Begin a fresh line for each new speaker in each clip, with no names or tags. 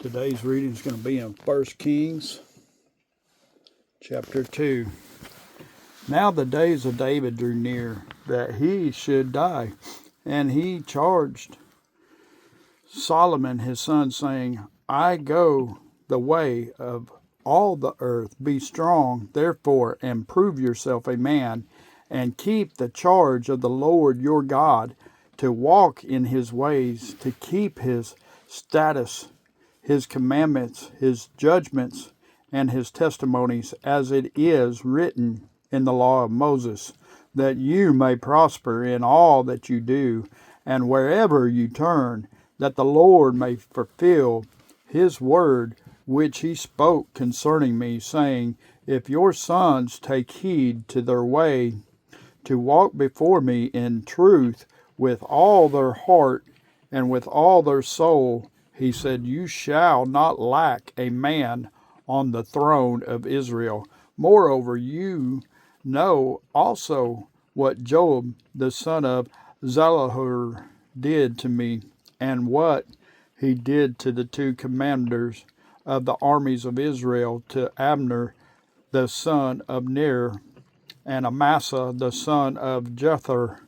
Today's reading is going to be in 1 Kings chapter 2. Now the days of David drew near that he should die, and he charged Solomon his son, saying, I go the way of all the earth. Be strong, therefore, and prove yourself a man, and keep the charge of the Lord your God, to walk in his ways, to keep his statutes, his commandments, his judgments, and his testimonies, as it is written in the law of Moses, that you may prosper in all that you do, and wherever you turn, that the Lord may fulfill his word which he spoke concerning me, saying, If your sons take heed to their way, to walk before me in truth with all their heart and with all their soul, he said, you shall not lack a man on the throne of Israel. Moreover, you know also what Joab the son of Zeruiah did to me, and what he did to the two commanders of the armies of Israel, to Abner the son of Ner, and Amasa the son of Jether,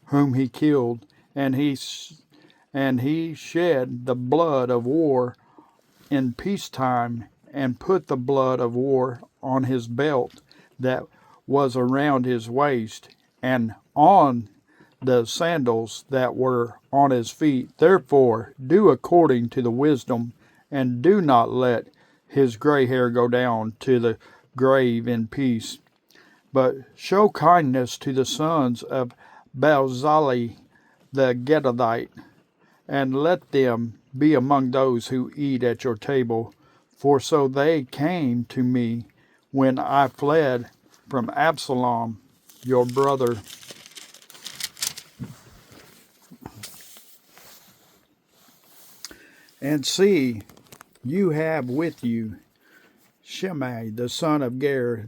whom he killed, and he shed the blood of war in peacetime, and put the blood of war on his belt that was around his waist, and on the sandals that were on his feet. Therefore do according to the wisdom, and do not let his gray hair go down to the grave in peace, but show kindness to the sons of Barzillai the Gittite, and let them be among those who eat at your table. For so they came to me when I fled from Absalom, your brother. And see, you have with you Shimei, the son of Ger,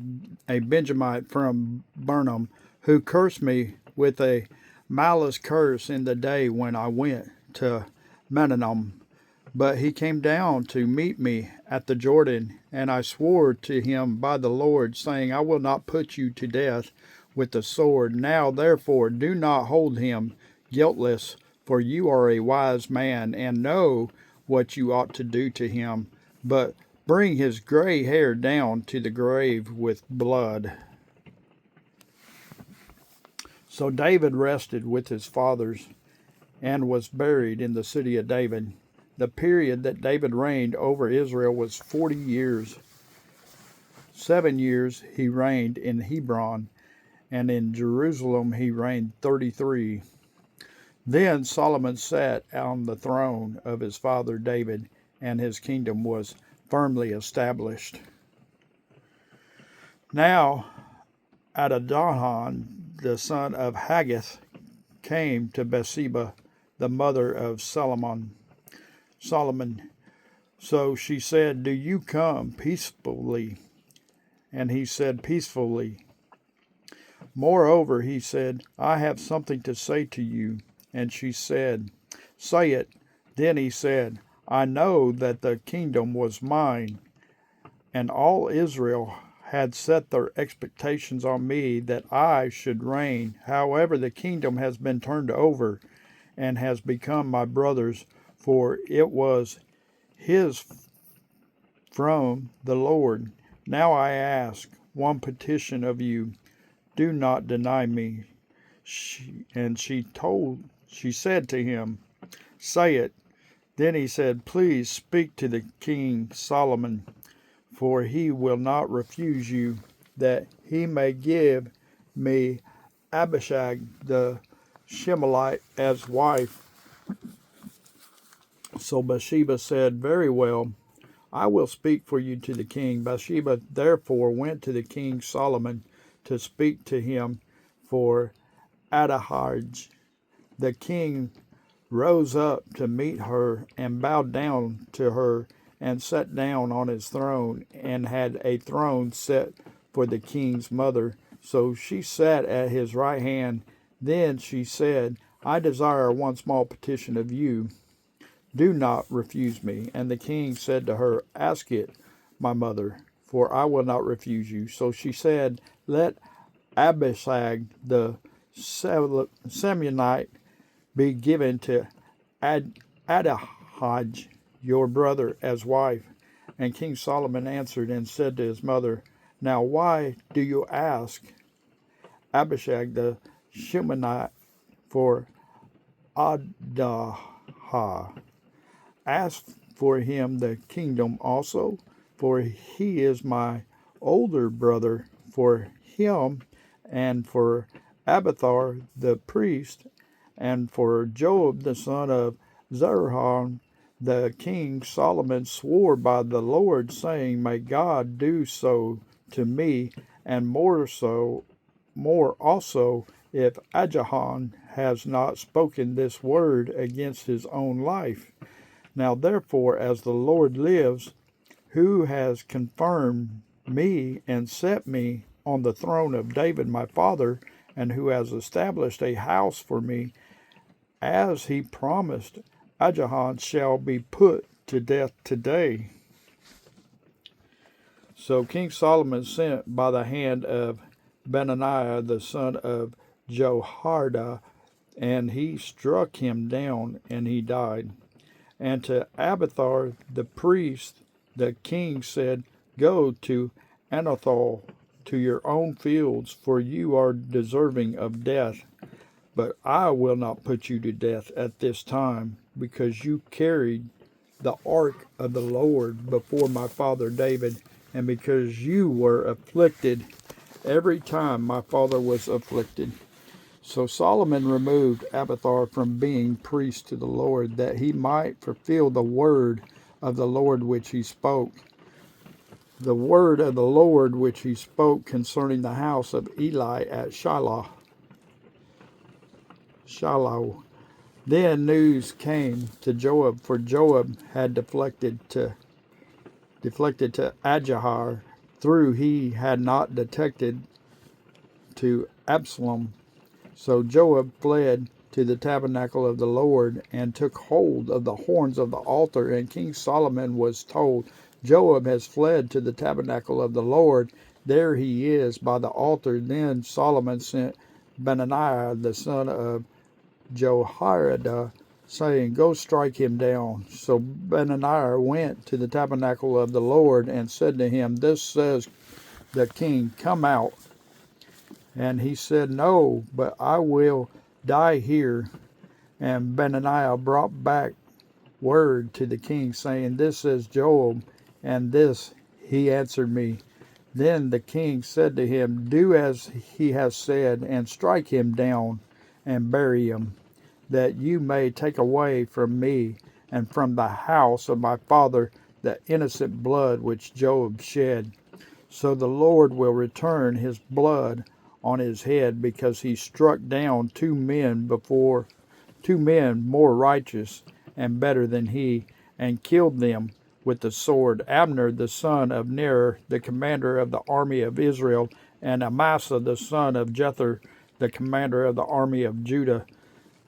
a Benjamite from Burnham, who cursed me with a malice curse in the day when I went to Mahanaim. But he came down to meet me at the Jordan, and I swore to him by the Lord, saying, I will not put you to death with the sword. Now therefore do not hold him guiltless, for you are a wise man, and know what you ought to do to him, but bring his gray hair down to the grave with blood. So David rested with his fathers, and was buried in the city of David. The period that David reigned over Israel was 40 years. 7 years he reigned in Hebron, and in Jerusalem he reigned 33. Then Solomon sat on the throne of his father David, and his kingdom was firmly established. Now Adonijah, the son of Haggith, came to Bathsheba, the mother of Solomon. So she said, Do you come peacefully? And he said, Peacefully. Moreover, he said, I have something to say to you. And she said, Say it. Then he said, I know that the kingdom was mine, and all Israel had set their expectations on me that I should reign. However, the kingdom has been turned over and has become my brother's, for it was his from the Lord. Now I ask one petition of you. Do not deny me. She said to him, Say it. Then he said, Please speak to the king Solomon, for he will not refuse you, that he may give me Abishag the Shemite as wife. So Bathsheba said, Very well, I will speak for you to the king. Bathsheba therefore went to the king Solomon to speak to him for Adonijah. The king rose up to meet her and bowed down to her and sat down on his throne, and had a throne set for the king's mother. So she sat at his right hand. Then she said, I desire one small petition of you, do not refuse me. And the king said to her, Ask it, my mother, for I will not refuse you. So she said, Let Abishag the Semonite be given to Adahaj, your brother, as wife. And King Solomon answered and said to his mother, Now why do you ask Abishag the Shumanite for Adahah? Ask for him the kingdom also, for he is my older brother. For him and for Abiathar the priest, and for Joab the son of Zeruiah, the king Solomon swore by the Lord, saying, May God do so to me, and more also, if Ajahan has not spoken this word against his own life. Now therefore, as the Lord lives, who has confirmed me and set me on the throne of David my father, and who has established a house for me, as he promised, Ajahan shall be put to death today. So King Solomon sent by the hand of Benaiah the son of Jehoiada, and he struck him down, and he died. And to Abiathar the priest, the king said, Go to Anathoth, to your own fields, for you are deserving of death. But I will not put you to death at this time, because you carried the ark of the Lord before my father David, and because you were afflicted every time my father was afflicted. So Solomon removed Abiathar from being priest to the Lord, that he might fulfill the word of the Lord which he spoke. The word of the Lord which he spoke concerning the house of Eli at Shiloh. Then news came to Joab, for Joab had deflected to Ajahar, through he had not detected to Absalom. So Joab fled to the tabernacle of the Lord, and took hold of the horns of the altar. And King Solomon was told, Joab has fled to the tabernacle of the Lord. There he is by the altar. Then Solomon sent Benaiah the son of Jehoiada, saying, Go strike him down. So Benaiah went to the tabernacle of the Lord, and said to him, Thus says the king, Come out. And he said, No, but I will die here. And Benaiah brought back word to the king, saying, This is Joab, and this he answered me. Then the king said to him, Do as he has said, and strike him down, and bury him, that you may take away from me and from the house of my father the innocent blood which Joab shed. So the Lord will return his blood on his head, because he struck down two men more righteous and better than he, and killed them with the sword, Abner the son of Ner, the commander of the army of Israel, and Amasa the son of Jether, the commander of the army of Judah.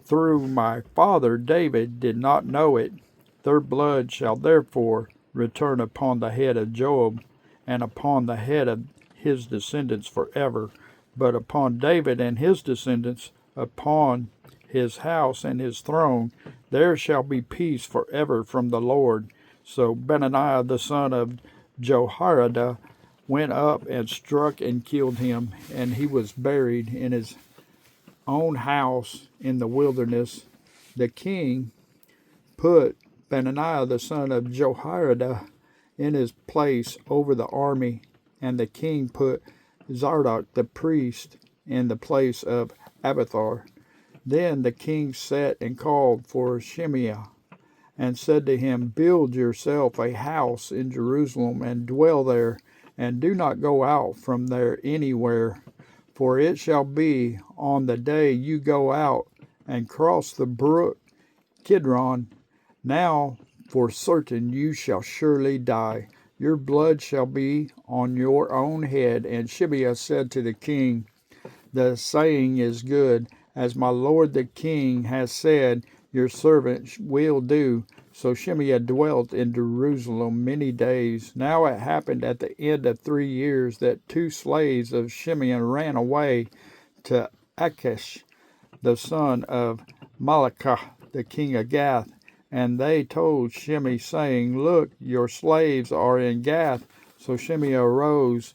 Through my father David did not know it. Their blood shall therefore return upon the head of Joab, and upon the head of his descendants forever. But upon David and his descendants, upon his house and his throne, there shall be peace forever from the Lord. So Benaiah the son of Jehoiada went up and struck and killed him, and he was buried in his own house in the wilderness. The king put Benaiah the son of Jehoiada in his place over the army, and the king put Zadok the priest in the place of Abiathar. Then the king sat and called for Shimei, and said to him, Build yourself a house in Jerusalem, and dwell there, and do not go out from there anywhere. For it shall be on the day you go out and cross the brook Kidron, now for certain you shall surely die. Your blood shall be on your own head. And Shimei said to the king, The saying is good, as my lord the king has said. your servant will do. So Shimei dwelt in Jerusalem many days. Now it happened at the end of 3 years that two slaves of Shimei ran away to Achish, the son of Malachah, the king of Gath. And they told Shimei, saying, Look, your slaves are in Gath. So Shimei arose,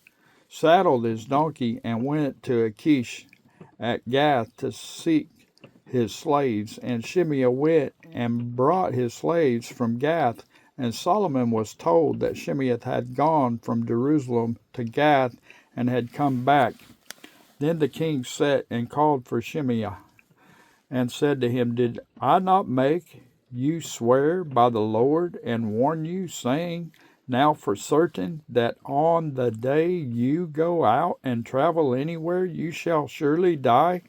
saddled his donkey, and went to Achish at Gath to seek his slaves. And Shimei went and brought his slaves from Gath. And Solomon was told that Shimei had gone from Jerusalem to Gath and had come back. Then the king sat and called for Shimei and said to him, Did I not make you swear by the Lord and warn you, saying, Now for certain that on the day you go out and travel anywhere, you shall surely die?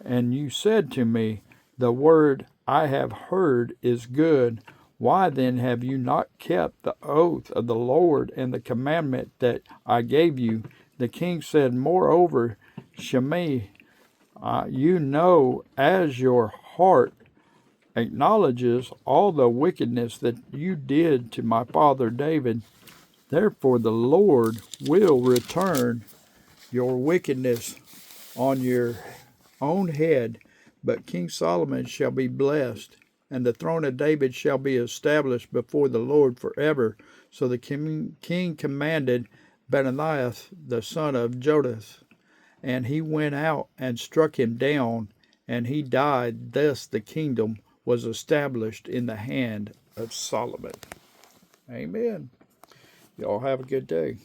And you said to me, The word I have heard is good. Why then have you not kept the oath of the Lord and the commandment that I gave you? The king said, Moreover, Shimei, you know, as your heart acknowledges all the wickedness that you did to my father David, therefore the Lord will return your wickedness on your own head. But King Solomon shall be blessed, and the throne of David shall be established before the Lord forever. So the king commanded Benaiah the son of Jodas, and he went out and struck him down, and he died. Thus the kingdom was established in the hand of Solomon. Amen. Y'all have a good day.